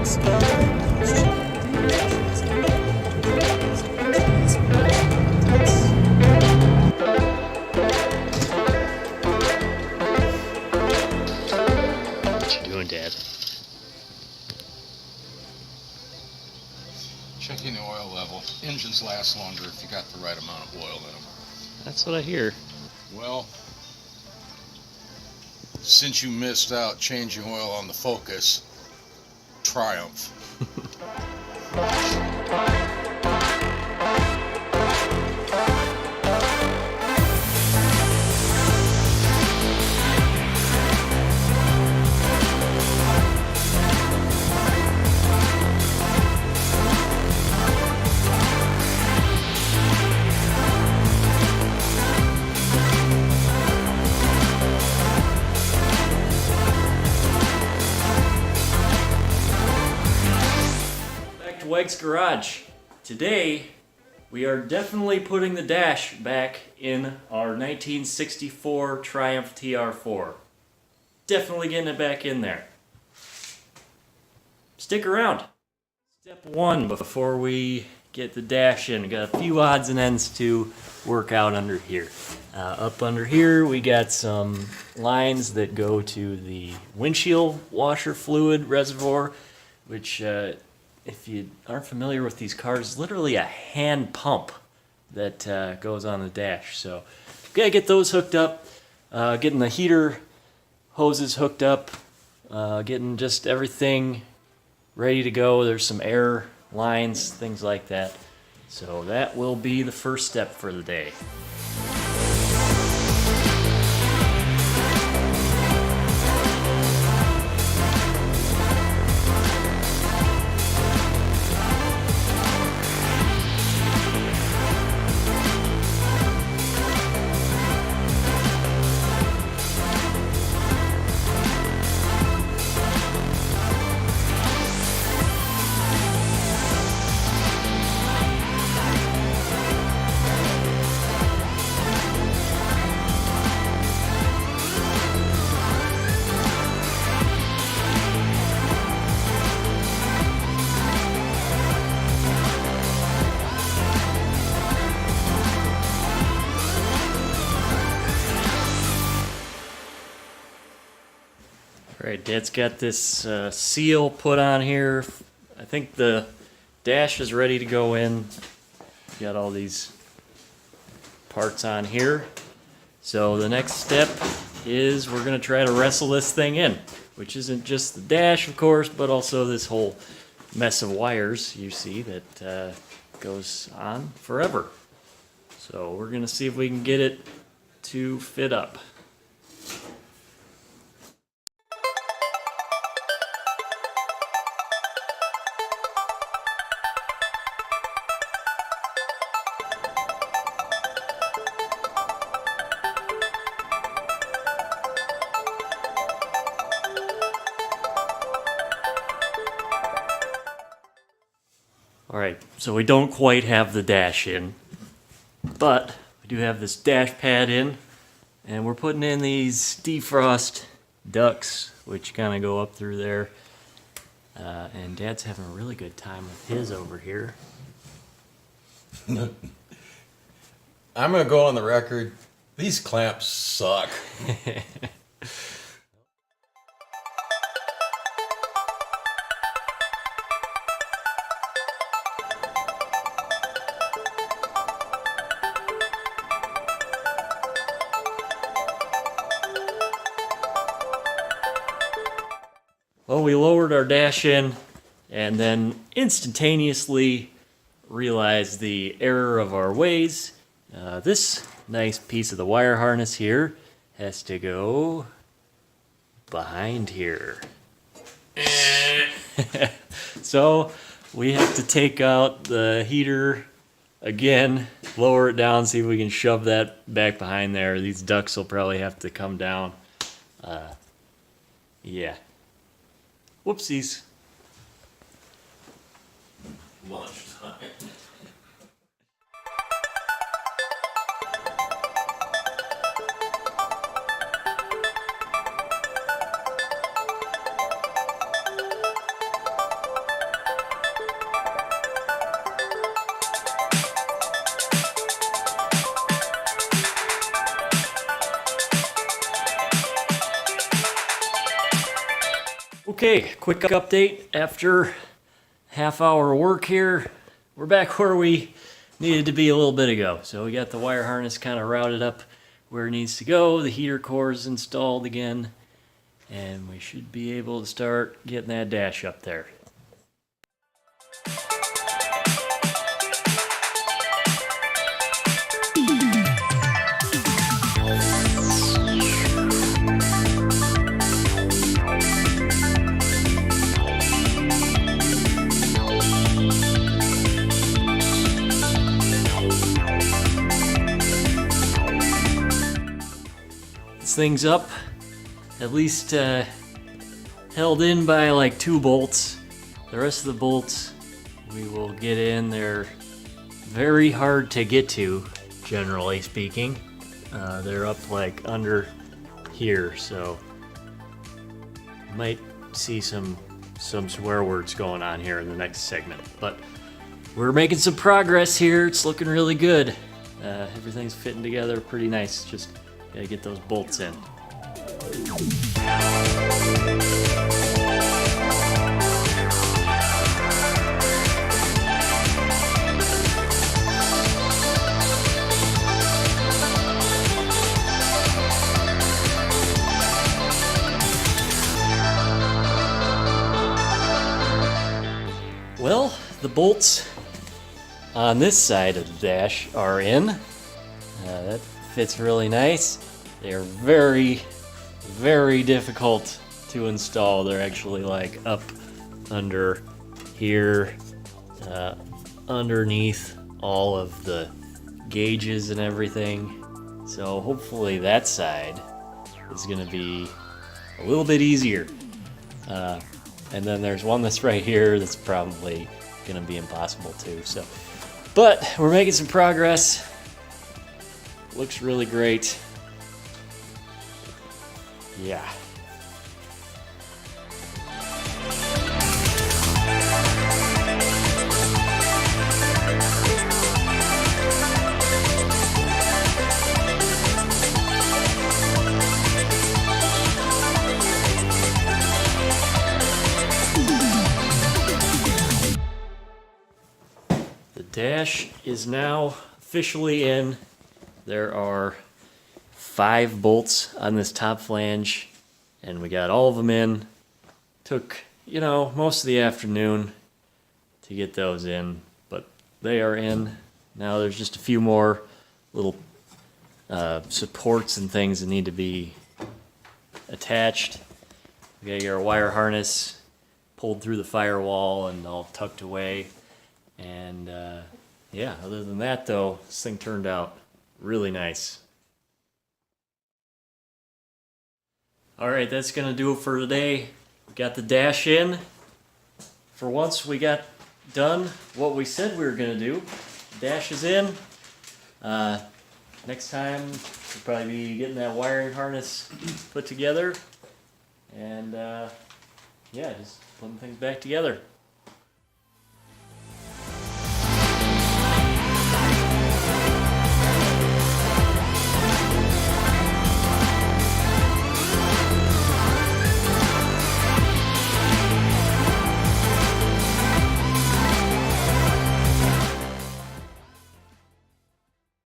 What you doing, Dad? Checking the oil level. Engines last longer if you got the right amount of oil in them. That's what I hear. Well, since you missed out changing oil on the Focus, Triumph. Wegs Garage. Today we are definitely putting the dash back in our 1964 Triumph TR4. Definitely getting it back in there. Stick around. Step one before we get the dash in. We got a few odds and ends to work out under here. Up under here we got some lines that go to the windshield washer fluid reservoir, which if you aren't familiar with these cars, literally a hand pump that goes on the dash. So gotta get those hooked up, getting the heater hoses hooked up, getting just everything ready to go. There's some air lines, things like that. So that will be the first step for the day. Alright, Dad's got this seal put on here. I think the dash is ready to go in. Got all these parts on here. So the next step is we're going to try to wrestle this thing in, which isn't just the dash, of course, but also this whole mess of wires you see that goes on forever. So we're going to see if we can get it to fit up. Alright, so we don't quite have the dash in, but we do have this dash pad in, and we're putting in these defrost ducts, which kind of go up through there. And Dad's having a really good time with his over here. I'm going to go on the record. These clamps suck. Well, we lowered our dash in and then instantaneously realized the error of our ways. This nice piece of the wire harness here has to go behind here. So we have to take out the heater again, lower it down, see if we can shove that back behind there. These ducts will probably have to come down. Yeah. Whoopsies. Lunchtime. Okay, quick update after half-hour work here. We're back where we needed to be a little bit ago. So we got the wire harness kind of routed up where it needs to go. The heater core is installed again, and we should be able to start getting that dash up there. This thing's up, at least held in by like 2 bolts. The rest of the bolts we will get in. They're very hard to get to, generally speaking. They're up like under here, so you might see some swear words going on here in the next segment. But we're making some progress here. It's looking really good. Everything's fitting together pretty nice. Just gotta get those bolts in. Well, the bolts on this side of the dash are in. That fits really nice. They are very, very difficult to install. They're actually like up under here, underneath all of the gauges and everything. So hopefully that side is going to be a little bit easier. And then there's one that's right here that's probably going to be impossible too. So, but we're making some progress. Looks really great. Yeah. The dash is now officially in. There are 5 bolts on this top flange, and we got all of them in. Took, most of the afternoon to get those in, but they are in. Now there's just a few more little supports and things that need to be attached. We gotta get our wire harness pulled through the firewall and all tucked away. And yeah, other than that though, this thing turned out really nice. All right, that's gonna do it for today. We got the dash in. For once, we got done what we said we were gonna do. Dash is in. Next time, we'll probably be getting that wiring harness put together. And yeah, just putting things back together.